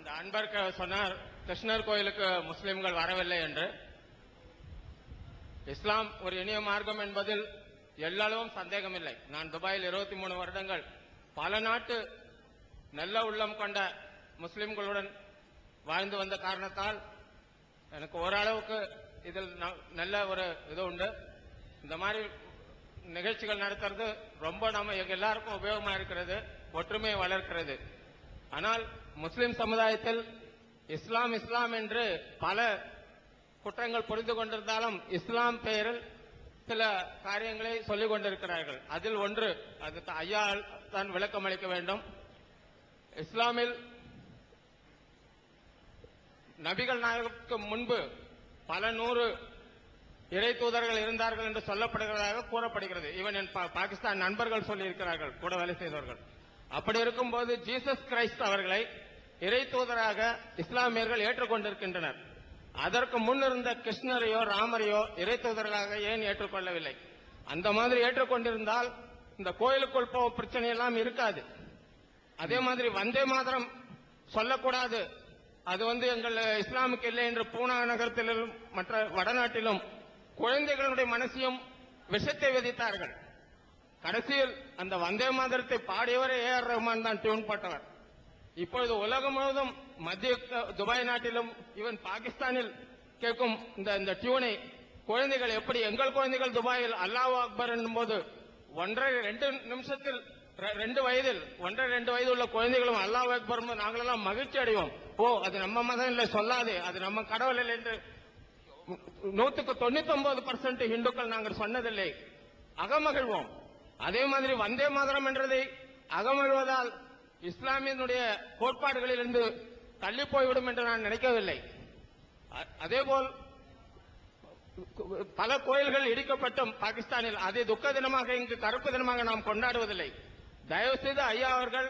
அந்த அன்பர் சொன்னார் கிருஷ்ணர் கோயிலுக்கு முஸ்லிம்கள் வரவில்லை என்று. இஸ்லாம் ஒரு இனிய மார்க்கம் என்பதில் எல்லளவும் சந்தேகமில்லை. நான் துபாயில் 23 வருடங்கள் பல நாட்டு நல்ல உள்ளம் கொண்ட முஸ்லிம்களுடன் வாழ்ந்து வந்த காரணத்தால் எனக்கு ஓரளவுக்கு இதில் நல்ல ஒரு இது உண்டு. இந்த மாதிரி நிகழ்ச்சிகள் நடத்துறது ரொம்ப நம்ம எங்க எல்லாருக்கும் உபயோகமா இருக்கிறது, ஒற்றுமையை வளர்க்கிறது. ஆனால் முஸ்லிம் சமுதாயத்தில் இஸ்லாம் இஸ்லாம் என்று பல குற்றங்கள் புரிந்து கொண்டிருந்தாலும் இஸ்லாம் பெயரில் சில காரியங்களை சொல்லிக் கொண்டிருக்கிறார்கள். அதில் ஒன்று, அது ஐயா தான் விளக்கம் அளிக்க வேண்டும். இஸ்லாமில் நபிகள் நாயகத்துக்கு முன்பு பல 100 இறை தூதர்கள் இருந்தார்கள் என்று சொல்லப்படுகிறதாக கூறப்படுகிறது. ஈவன் என் பாகிஸ்தான் நண்பர்கள் சொல்லியிருக்கிறார்கள், கூட வேலை செய்தவர்கள். அப்படி இருக்கும்போது ஜீசஸ் கிரைஸ்ட் அவர்களை இறை தூதராக இஸ்லாமியர்கள் ஏற்றுக்கொண்டிருக்கின்றனர். அதற்கு முன் இருந்த கிருஷ்ணரையோ ராமரையோ இறை தூதர்களாக ஏன் ஏற்றுக்கொள்ளவில்லை? அந்த மாதிரி ஏற்றுக்கொண்டிருந்தால் இந்த கோயிலுக்குள் போக பிரச்சனை எல்லாம் இருக்காது. அதே மாதிரி வந்தே மாதரம் சொல்லக்கூடாது, அது எங்கள் இஸ்லாமுக்கு இல்லை என்று பூனா நகரத்திலும் மற்ற வடநாட்டிலும் குழந்தைகளுடைய மனசையும் விஷத்தை விதித்தார்கள். கடைசியில் அந்த வந்தே மாதரத்தை பாடியவர் AR ரஹ்மான் தான் டியூன் போட்டவர். இப்பொழுது உலகம் முழுவதும் மத்திய துபாய் நாட்டிலும் ஈவன் பாகிஸ்தானில் கேட்கும் இந்த டியூனை குழந்தைகள் எப்படி, எங்கள் குழந்தைகள் துபாயில் அல்லாஹ் அக்பர் என்னும் போது 1.5-2 நிமிஷத்தில் 2 வயதில் 1.5-2 வயது உள்ள குழந்தைகளும் அல்லாஹ் அக்பர் நாங்களெல்லாம் மகிழ்ச்சி அடைவோம். ஓ, அது நம்ம மதம் இல்லை, சொல்லாதே, அது நம்ம கடவுள் இல்லை என்று 99% இந்துக்கள் நாங்கள் சொன்னதில்லை, அகமகிழ்வோம். அதே மாதிரி வந்தே மாதரம் என்றதை அகமகிழ்வதால் இஸ்லாமியனுடைய கோட்பாடுகளிலிருந்து தள்ளி போய்விடும் என்று நான் நினைக்கவில்லை. அதேபோல் பல கோயில்கள் இடிக்கப்பட்டும் பாகிஸ்தானில் அதை துக்க தினமாக இங்கு கருப்பு தினமாக நாம் கொண்டாடுவதில்லை. தயவு செய்து ஐயா அவர்கள்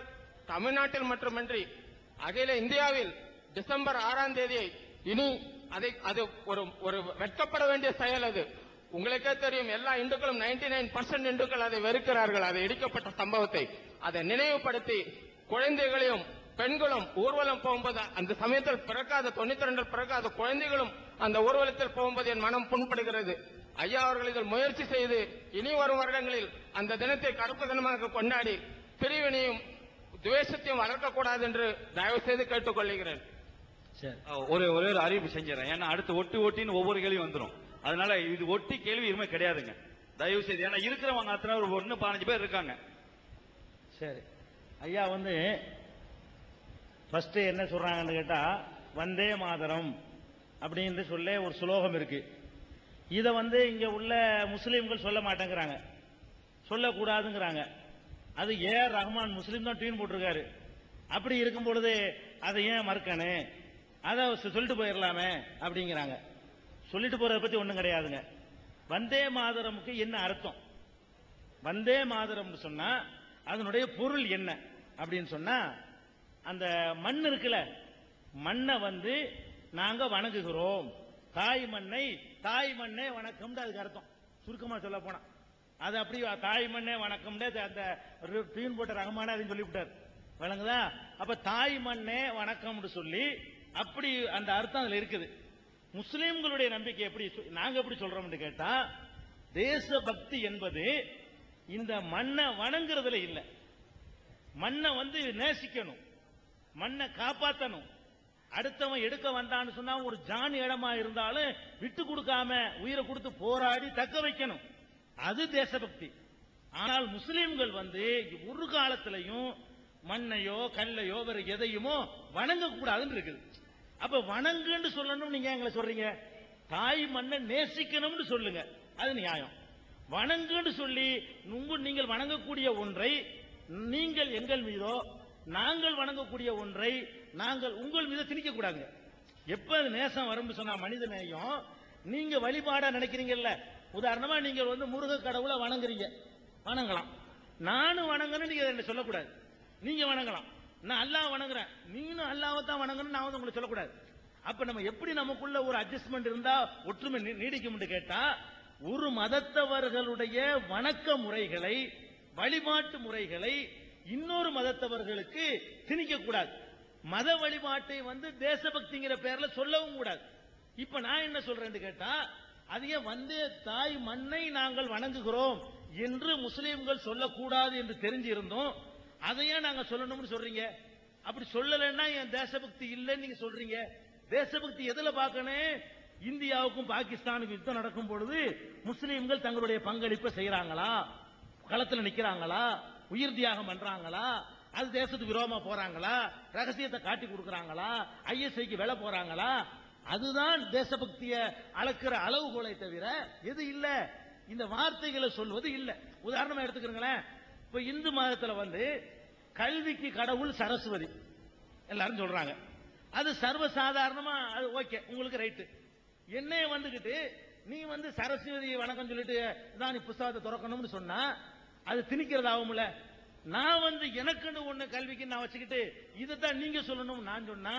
தமிழ்நாட்டில் மட்டுமின்றி அகில இந்தியாவில் டிசம்பர் 6ஆம் தேதியை இனி அது ஒரு வெட்கப்பட வேண்டிய செயல். அது உங்களுக்கே தெரியும், எல்லா இந்துக்களும் 99% இந்துக்கள் அதை வெறுக்கிறார்கள், அதை இடிக்கப்பட்ட சம்பவத்தை. அதை நினைவுபடுத்தி குழந்தைகளையும் பெண்களும் ஊர்வலம் போகும்போது அந்த சமயத்தில் பிறக்காத 92 பிறக்காத குழந்தைகளும் அந்த ஊர்வலத்தில் போகும்போது என் மனம் புண்படுகிறது. ஐயா அவர்கள் இதில் முயற்சி செய்து இனி வரும் வருடங்களில் அந்த தினத்தை கருப்பு தினமாக கொண்டாடி பிரிவினையும் துவேஷத்தையும் வளர்க்கக்கூடாது என்று தயவு செய்து கேட்டுக் கொள்கிறேன். ஒரே ஒரு அறிவிப்பு செஞ்சிடறேன். ஏன்னா அடுத்து ஒட்டின்னு ஒவ்வொரு கேள்வி வந்துடும். அதனால இது ஒட்டி கேள்வி எதுவுமே கிடையாதுங்க, தயவு செய்து. ஏன்னா இருக்கிறவங்க அத்தனை ஒரு 15 பேர் இருக்காங்க. சரி, ஐயா ஃபர்ஸ்ட் என்ன சொல்றாங்கன்னு கேட்டா, வந்தே மாதரம் அப்படின்னு சொல்ல ஒரு சுலோகம் இருக்கு. இதை இங்க உள்ள முஸ்லீம்கள் சொல்ல மாட்டேங்கிறாங்க, சொல்லக்கூடாதுங்கிறாங்க. அது AR ரஹ்மான் முஸ்லீம் தான் டியூன் போட்டிருக்காரு. அப்படி இருக்கும் பொழுது அதை ஏன் மறுக்கணு, அதை சொல்லிட்டு போயிடலாமே அப்படிங்கிறாங்க. சொல்லிட்டு போறதை பத்தி ஒண்ணும் கிடையாதுங்க. வந்தே மாதரமுக்கு என்ன அர்த்தம்? வந்தே மாதரம் சொன்னா அதனுடைய பொருள் என்ன அப்படின்னு சொன்னா, அந்த மண் இருக்குல்ல, மண்ணை நாங்க வணங்குகிறோம், தாய் மண்ணே வணக்கம், அதுக்கு அர்த்தம். சுருக்கமா சொல்ல போனா அது அப்படி தாய் மண்ணே வணக்கம் அந்த டியூன் போட்ட ரகமான அப்படின்னு சொல்லிவிட்டார், வழங்குதா? அப்ப தாய் மண்ணே வணக்கம் சொல்லி அப்படி அந்த அர்த்தம் அதுல இருக்குது. முஸ்லிம்களுடைய நம்பிக்கை எப்படி நாங்க எப்படி சொல்றோம் கேட்டா, தேசபக்தி என்பது இந்த மண்ணை வணங்குறதுல இல்ல. மண்ணை நேசிக்கணும், மண்ணை காப்பாற்றணும். அடுத்தவன் எடுக்க வந்தான்னு சொன்னா ஒரு ஜான் இடமா இருந்தாலும் விட்டு கொடுக்காம உயிரை கொடுத்து போராடி தக்க வைக்கணும், அது தேசபக்தி. ஆனால் முஸ்லிம்கள் ஒரு காலத்திலையும் மண்ணையோ கல்லையோ வேற எதையுமோ வணங்க கூடாதுன்னு இருக்குது. அப்ப வணங்குன்னு சொல்லணும், நீங்க எங்களை சொல்றீங்க தாய் மண்ணை நேசிக்கணும்னு சொல்லுங்க, அது நியாயம். வணங்குன்னு சொல்லி நீங்கள் வணங்கக்கூடிய ஒன்றை நீங்கள் எங்கள் மீதோ, நாங்கள் வணங்கக்கூடிய ஒன்றை நாங்கள் உங்கள் மீது திணிக்க கூடாது. எப்ப நேசம் வரும் சொன்னா மனித நேயம், நீங்க வழிபாடா நினைக்கிறீங்கல்ல, உதாரணமா நீங்க முருக கடவுளை வணங்குறீங்க, வணங்கலாம். நானும் வணங்கணும் நீங்க என்ன சொல்லக்கூடாது, நீங்க வணங்கலாம். நான் அல்லாஹ் வணங்குறேன், நீனும் அல்லாஹ்வை தான் வணங்கணும் நான் உங்களை சொல்லக்கூடாது. அப்ப நம்ம எப்படி நமக்குள்ள ஒரு அட்ஜஸ்ட்மெண்ட் இருந்தா ஒற்றுமை நீடிக்கும் கேட்டா, ஒரு மதத்தவர்களுடைய வணக்க முறைகளை வழிபாட்டு முறைகளை இன்னொரு மதத்தவர்களுக்கு திணிக்க கூடாது. மத வழிபாட்டை வந்து தேசபக்திங்கிற பேர்ல சொல்லவும் கூடாது. இப்ப நான் என்ன சொல்றேன்னு கேட்டா, அதையே வந்தே தாய் மண்ணை நாங்கள் வணங்குகிறோம் என்று முஸ்லீம்கள் சொல்லக்கூடாது என்று தெரிஞ்சிருந்தோம். அதையே நாங்க சொல்லணும்னு சொல்றீங்க. அப்படி சொல்லலைன்னா என் தேசபக்தி இல்லைன்னு நீங்க சொல்றீங்க. தேசபக்தி எதுல பார்க்கணும்? இந்தியாவுக்கும் பாகிஸ்தானுக்கும் யுத்தம் நடக்கும் பொழுது முஸ்லீம்கள் தங்களுடைய பங்களிப்பை செய்யறாங்களா, களத்துல நிக்கிறாங்களா, உயிர் தியாகம் பண்றாங்களா, அது தேசத்துக்கு விரோதமா போறாங்களா, ரகசியத்தை காட்டி கொடுக்கறாங்களா, ஐஎஸ்ஐக்கு வேலை போறாங்களா, அதுதான் தேசபக்திய அளக்கிற அளவுகோலை தவிர எது இல்ல. இந்த வார்த்தைகளை சொல்வது இல்ல. உதாரணமா எடுத்துக்கிறீங்களேன், இப்ப இந்து மதத்துல வந்து கல்விக்கு கடவுள் சரஸ்வதி எல்லாரும் சொல்றாங்க. அது சர்வசாதாரணமா அது ஓகே, உங்களுக்கு ரைட்டு. என்னைய வந்துகிட்டு நீ வந்து சரஸ்வதி வணக்கம் சொல்லிட்டு தான் நீ புஸ்தகத்தை திறக்கணும்னு சொன்னா அது திணிக்கிறது ஆகும்ல. நான் வந்து எனக்குன்னு ஒண்ணு கல்விக்கு நான் வச்சுக்கிட்டு இதைத்தான் நீங்க சொல்லணும் நான் சொன்னா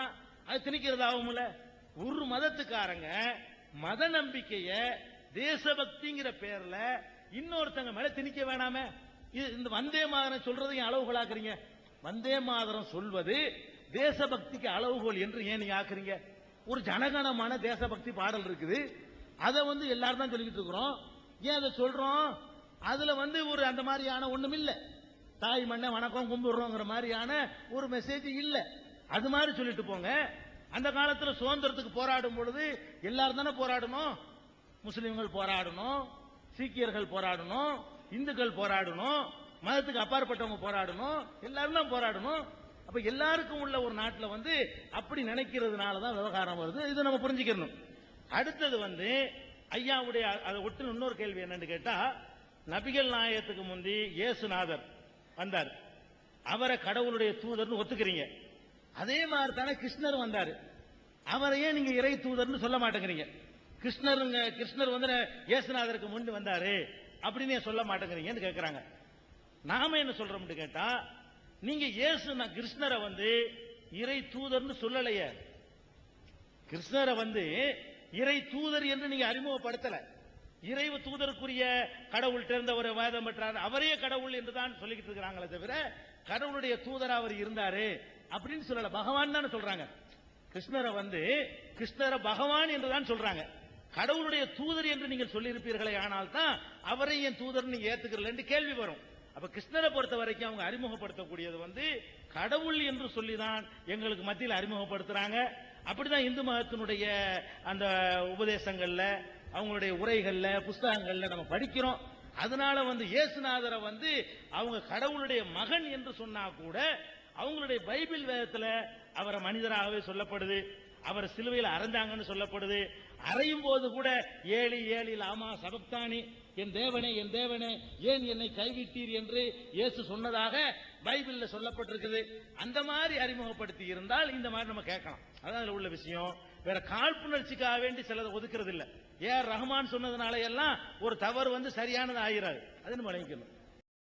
அது திணிக்கிறது ஆகும்ல. ஒரு மதத்துக்காரங்க மத நம்பிக்கைய தேசபக்திங்கிற பேர்ல இன்னொருத்தங்க மேல திணிக்க வேணாமே. இந்த வந்தே மாதரம் சொல்றதையும் அளவுகோலாக்குறீங்க. வந்தே மாதரம் சொல்வது தேசபக்திக்கு அளவுகோல் என்று ஏன் நீங்க ஆக்குறீங்க? ஒரு ஜனகணமான தேசபக்தி பாடல் இருக்குது, அதை வந்து எல்லாரும் தான் சொல்லிக்கிட்டு இருக்கிறோம். ஏன் அதை சொல்றோம்? அதுல வந்து ஒரு அந்த மாதிரியான ஒண்ணும் இல்ல, தாய் மண்ணை வணக்கம் கும்பிடுறோங்கிற மாதிரியான ஒரு மெசேஜ் இல்ல. அது மாதிரி சொல்லிட்டு போங்க. அந்த காலத்துல சுதந்திரத்துக்கு போராடும் பொழுது எல்லாரும் தானே போராடணும். முஸ்லிம்கள் போராடணும், சீக்கியர்கள் போராடணும், இந்துக்கள் போராடணும், மதத்துக்கு அப்பாற்பட்டவங்க போராடணும், எல்லாரும் தான் போராடணும். அப்ப எல்லாருக்கும் உள்ள ஒரு நாட்டுல வந்து அப்படி நினைக்கிறதுனாலதான் விவகாரம் வருது. இது நம்ம புரிஞ்சுக்கணும். அடுத்தது வந்து ஐயாவுடைய அதை ஒட்டு இன்னொரு கேள்வி என்னன்னு கேட்டா, நபிகள் நாயகத்துக்கு முந்தி இயேசுநாதர் வந்தார், அவரை கடவுளுடைய தூதர்னு ஒத்துக்கிறீங்க. அதே மாதிரி தானே கிருஷ்ணர் வந்தாரு, அவரையே நீங்க இறை தூதர்னு சொல்ல மாட்டேங்கிறீங்க. கிருஷ்ணர் வந்து இயேசுநாதருக்கு முன்பு வந்தாரு அப்படின்னு சொல்ல மாட்டேங்கிறீங்கன்னு கேட்கிறாங்க. நாம என்ன சொல்றோம்னு கேட்டா, நீங்க கிருஷ்ணரை வந்து இறை தூதர்னு சொல்லலையே. கிருஷ்ணரை வந்து இறை தூதர் என்று நீங்க அறிமுகப்படுத்தல. இறைவு தூதருக்குரிய கடவுள்கிட்ட இருந்த ஒரு வாதம் பெற்றார், அவரே கடவுள் என்று தான் சொல்லிக்கிட்டு இருக்கிறாங்களே தவிர கடவுளுடைய தூதர் அவர் இருந்தாரு அப்படின்னு சொல்லல. பகவான் தான் சொல்றாங்க. கிருஷ்ணரை வந்து கிருஷ்ணரை பகவான் என்று தான் சொல்றாங்க. கடவுளுடைய தூதர் என்று நீங்கள் சொல்லியிருப்பீர்களே, ஆனால் தான் அவரை என் தூதர் நீங்க ஏத்துக்கிறல கேள்வி வரும். அப்ப கிருஷ்ணரை பொறுத்த வரைக்கும் அவங்க அறிமுகப்படுத்தக்கூடியது வந்து கடவுள் என்று சொல்லிதான் எங்களுக்கு மத்தியில் அறிமுகப்படுத்துறாங்க. அப்படிதான் இந்து மதத்தினுடைய அந்த உபதேசங்கள்ல, அவங்களுடைய உரைகள்ல, புஸ்தகங்கள்ல நம்ம படிக்கிறோம். அதனால வந்து இயேசுநாதரை வந்து அவங்க கடவுளுடைய மகன் என்று சொன்னா கூட அவங்களுடைய பைபிள் வேதத்துல அவரை மனிதராகவே சொல்லப்படுது. அவர் சிலுவையில் அறைந்தாங்கன்னு சொல்லப்படுது. அறையும் போது கூட ஏலி ஏலி லாமா சபக்தானி, என் தேவனே என் தேவனே ஏன் என்னை கைவிட்டீர் என்று இயேசு சொன்னதாக பைபிள்ல சொல்லப்பட்டிருக்குது. அந்த மாதிரி அறிமுகப்படுத்தி இருந்தால் இந்த மாதிரி நம்ம கேட்கலாம். அதான் உள்ள விஷயம். வேற காழ்ப்புணர்ச்சிக்காக வேண்டி சிலதை ஒதுக்குறது இல்ல. ரஹ்மான் சொன்னதுனால எல்லாம் ஒரு தவறு வந்து சரியானது ஆகிறாரு. அது நம்ம நினைக்கணும்.